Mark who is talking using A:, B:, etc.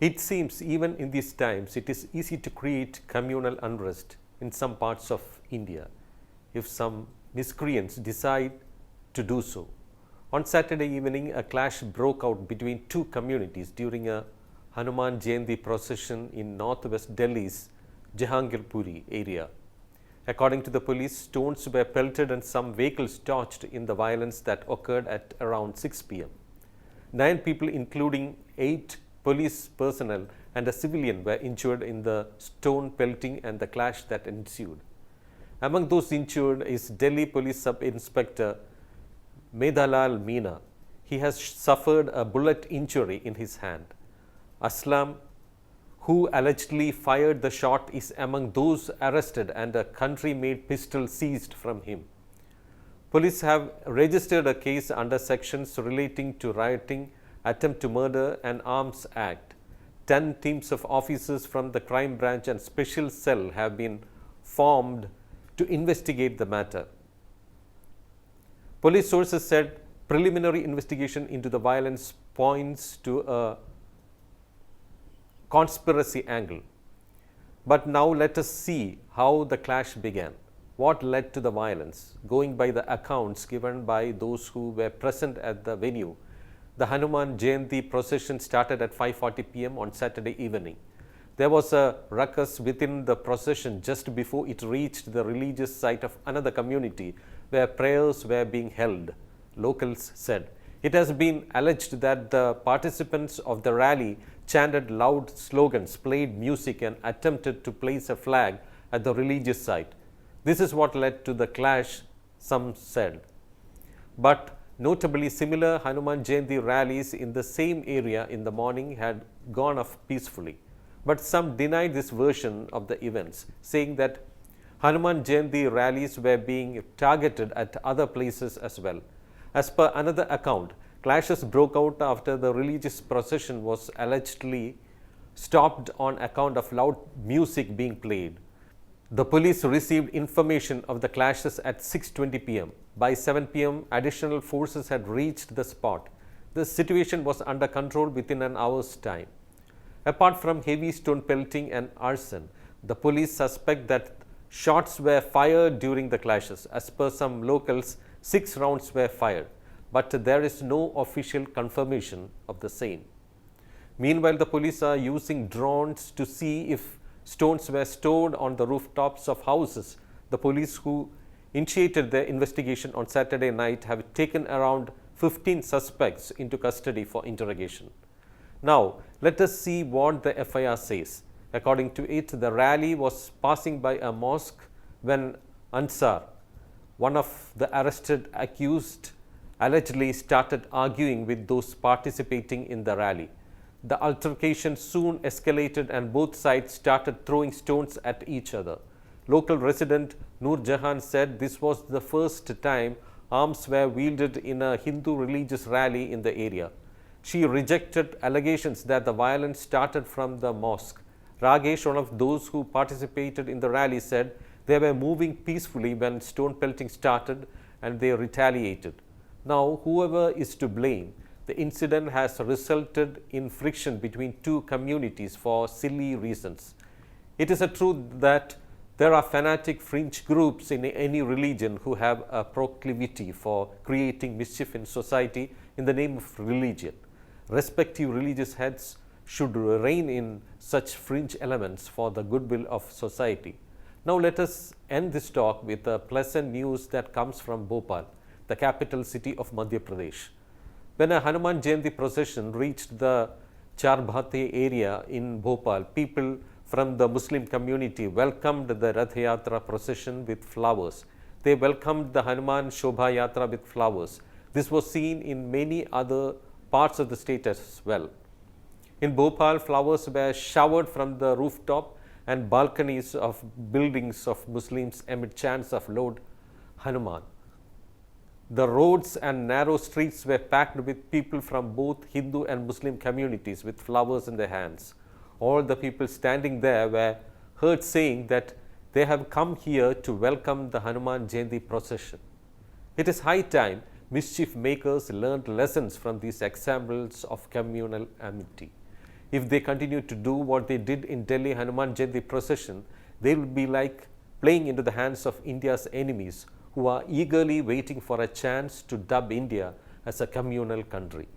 A: It seems even in these times it is easy to create communal unrest in some parts of India if some miscreants decide to do so. On Saturday evening, a clash broke out between two communities during a Hanuman Jayanti procession in northwest Delhi's Jahangirpuri area. According to the police, stones were pelted and some vehicles torched in the violence that occurred at around 6 pm. 9 people, including 8 police personnel and a civilian, were injured in the stone pelting and the clash that ensued. Among those injured is Delhi Police Sub-Inspector Medhalal Meena. He has suffered a bullet injury in his hand. Aslam, who allegedly fired the shot, is among those arrested and a country-made pistol seized from him. Police have registered a case under sections relating to rioting, attempt to murder and Arms Act. 10 teams of officers from the crime branch and special cell have been formed to investigate the matter. Police sources said preliminary investigation into the violence points to a conspiracy angle. But now let us see how the clash began. What led to the violence? Going by the accounts given by those who were present at the venue, the Hanuman Jayanti procession started at 5:40 pm on Saturday evening. There was a ruckus within the procession just before it reached the religious site of another community where prayers were being held, locals said. It has been alleged that the participants of the rally chanted loud slogans, played music and attempted to place a flag at the religious site. This is what led to the clash, some said. But notably, similar Hanuman Jayanti rallies in the same area in the morning had gone off peacefully. But some denied this version of the events, saying that Hanuman Jayanti rallies were being targeted at other places as well. As per another account, clashes broke out after the religious procession was allegedly stopped on account of loud music being played. The police received information of the clashes at 6:20 pm. By 7 pm, additional forces had reached the spot. The situation was under control within an hour's time. Apart from heavy stone pelting and arson, the police suspect that shots were fired during the clashes. As per some locals, 6 rounds were fired, but there is no official confirmation of the same. Meanwhile, the police are using drones to see if stones were stored on the rooftops of houses. The police who initiated their investigation on Saturday night have taken around 15 suspects into custody for interrogation. Now, let us see what the FIR says. According to it, the rally was passing by a mosque when Ansar, one of the arrested accused, allegedly started arguing with those participating in the rally. The altercation soon escalated and both sides started throwing stones at each other. Local resident Noor Jahan said this was the first time arms were wielded in a Hindu religious rally in the area. She rejected allegations that the violence started from the mosque. Ragesh, one of those who participated in the rally, said they were moving peacefully when stone pelting started and they retaliated. Now, whoever is to blame, the incident has resulted in friction between two communities for silly reasons. It is a truth that there are fanatic fringe groups in any religion who have a proclivity for creating mischief in society in the name of religion. Respective religious heads should rein in such fringe elements for the goodwill of society. Now let us end this talk with a pleasant news that comes from Bhopal, the capital city of Madhya Pradesh. When a Hanuman Jayanti procession reached the Charbhate area in Bhopal, people from the Muslim community welcomed the Rath Yatra procession with flowers. They welcomed the Hanuman Shobha Yatra with flowers. This was seen in many other parts of the state as well. In Bhopal, flowers were showered from the rooftop and balconies of buildings of Muslims amid chants of Lord Hanuman. The roads and narrow streets were packed with people from both Hindu and Muslim communities with flowers in their hands. All the people standing there were heard saying that they have come here to welcome the Hanuman Jayanti procession. It is high time mischief makers learned lessons from these examples of communal amity. If they continue to do what they did in Delhi Hanuman Jayanti procession, they will be like playing into the hands of India's enemies, who are eagerly waiting for a chance to dub India as a communal country.